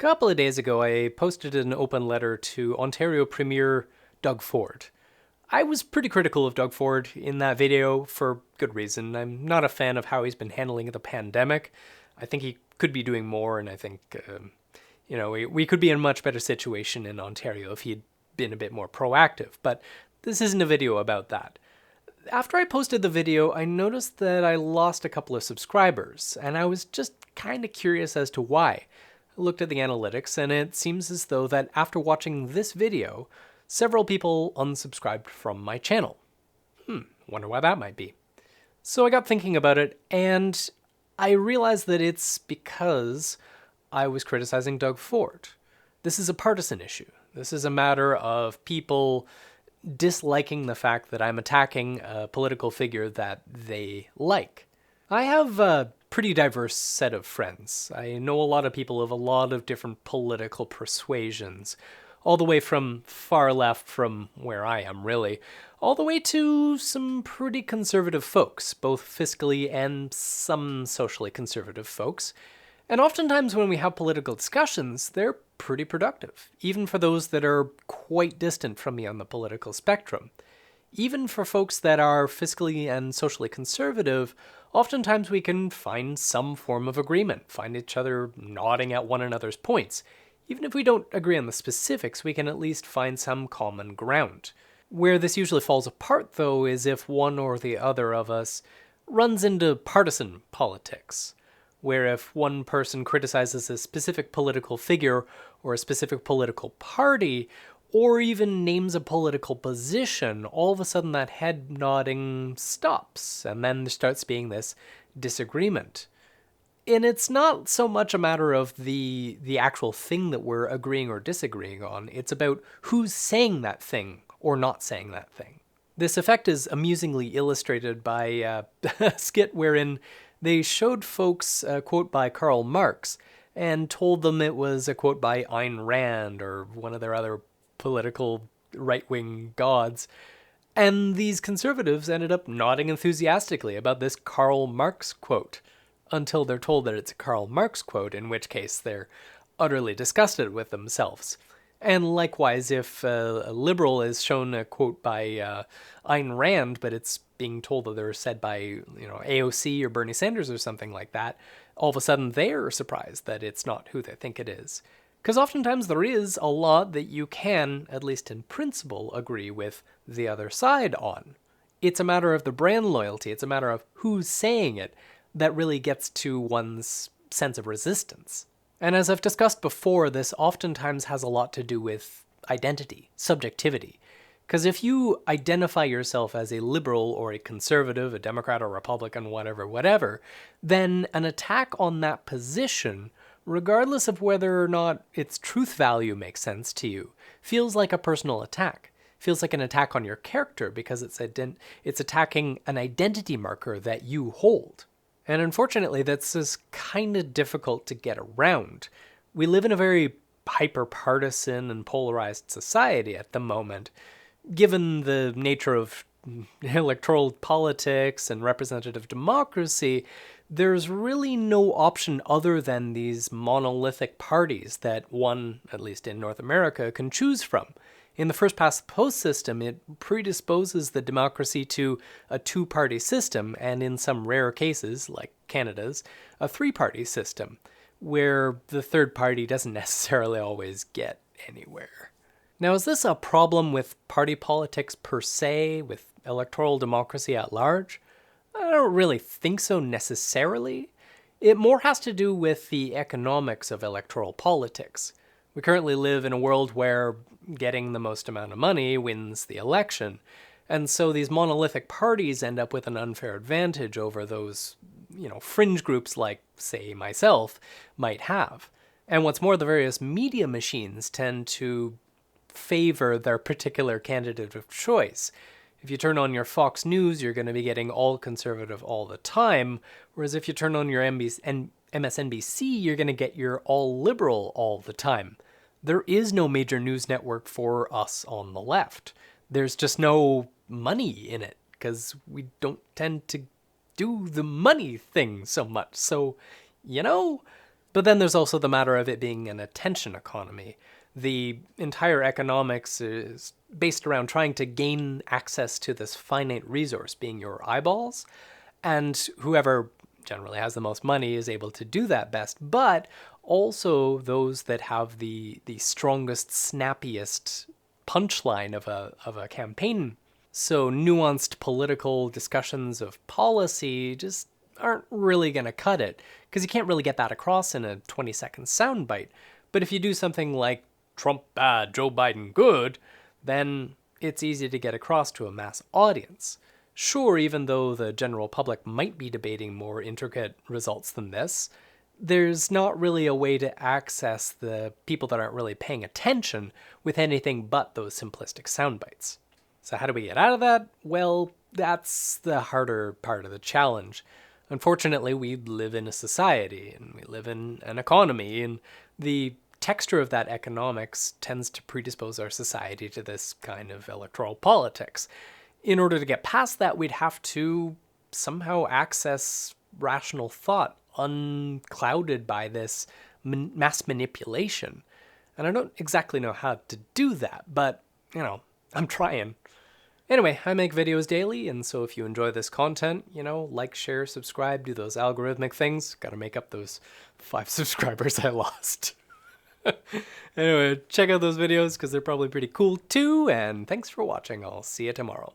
couple of days ago, I posted an open letter to Ontario Premier Doug Ford. I was pretty critical of Doug Ford in that video for good reason. I'm not a fan of how he's been handling the pandemic. I think he could be doing more, and I think, we could be in a much better situation in Ontario if he'd been a bit more proactive. But this isn't a video about that. After I posted the video, I noticed that I lost a couple of subscribers, and I was just kind of curious as to why. I looked at the analytics, and it seems as though that after watching this video, several people unsubscribed from my channel. Wonder why that might be. So I got thinking about it, and I realized that it's because I was criticizing Doug Ford. This is a partisan issue. This is a matter of people disliking the fact that I'm attacking a political figure that they like. I have a pretty diverse set of friends. I know a lot of people of a lot of different political persuasions, all the way from far left from where I am, really, all the way to some pretty conservative folks, both fiscally and some socially conservative folks. And oftentimes when we have political discussions, they're pretty productive, even for those that are quite distant from me on the political spectrum. Even for folks that are fiscally and socially conservative, oftentimes we can find some form of agreement, find each other nodding at one another's points. Even if we don't agree on the specifics, we can at least find some common ground. Where this usually falls apart, though, is if one or the other of us runs into partisan politics, where if one person criticizes a specific political figure or a specific political party, or even names a political position, all of a sudden that head nodding stops, and then there starts being this disagreement. And it's not so much a matter of the actual thing that we're agreeing or disagreeing on, it's about who's saying that thing or not saying that thing. This effect is amusingly illustrated by a skit wherein they showed folks a quote by Karl Marx and told them it was a quote by Ayn Rand or one of their other political right-wing gods. And these conservatives ended up nodding enthusiastically about this Karl Marx quote until they're told that it's a Karl Marx quote, in which case they're utterly disgusted with themselves. And likewise, if a liberal is shown a quote by Ayn Rand, but it's being told that they're said by AOC or Bernie Sanders or something like that, all of a sudden they're surprised that it's not who they think it is. Because oftentimes there is a lot that you can, at least in principle, agree with the other side on. It's a matter of the brand loyalty, it's a matter of who's saying it that really gets to one's sense of resistance. And as I've discussed before, this oftentimes has a lot to do with identity, subjectivity. Because if you identify yourself as a liberal or a conservative, a Democrat or Republican, whatever, then an attack on that position, regardless of whether or not its truth value makes sense to you, feels like a personal attack. Feels like an attack on your character because it's attacking an identity marker that you hold. And unfortunately, that's just kind of difficult to get around. We live in a very hyper-partisan and polarized society at the moment. Given the nature of electoral politics and representative democracy, there's really no option other than these monolithic parties that one, at least in North America, can choose from. In the first-past-the-post system, it predisposes the democracy to a two-party system, and in some rare cases, like Canada's, a three-party system, where the third party doesn't necessarily always get anywhere. Now, is this a problem with party politics per se, with electoral democracy at large? I don't really think so necessarily. It more has to do with the economics of electoral politics. We currently live in a world where getting the most amount of money wins the election, and so these monolithic parties end up with an unfair advantage over those, fringe groups like, say, myself might have. And what's more, the various media machines tend to favor their particular candidate of choice. If you turn on your Fox News, you're going to be getting all conservative all the time, whereas if you turn on your MSNBC, you're going to get your all liberal all the time. There is no major news network for us on the left. There's just no money in it, because we don't tend to do the money thing so much. So, But then there's also the matter of it being an attention economy. The entire economics is based around trying to gain access to this finite resource, being your eyeballs, and whoever generally has the most money is able to do that best, but also those that have the strongest, snappiest punchline of a campaign. So nuanced political discussions of policy just aren't really going to cut it, because you can't really get that across in a 20-second soundbite. But if you do something like Trump bad, Joe Biden good, then it's easy to get across to a mass audience. Sure, even though the general public might be debating more intricate results than this, there's not really a way to access the people that aren't really paying attention with anything but those simplistic sound bites. So how do we get out of that? Well, that's the harder part of the challenge. Unfortunately, we live in a society and we live in an economy, and the texture of that economics tends to predispose our society to this kind of electoral politics. In order to get past that, we'd have to somehow access rational thought, unclouded by this mass manipulation. And I don't exactly know how to do that, but, I'm trying. Anyway, I make videos daily, and so if you enjoy this content, like, share, subscribe, do those algorithmic things. Gotta make up those 5 subscribers I lost. Anyway, check out those videos because they're probably pretty cool too, and thanks for watching. I'll see you tomorrow.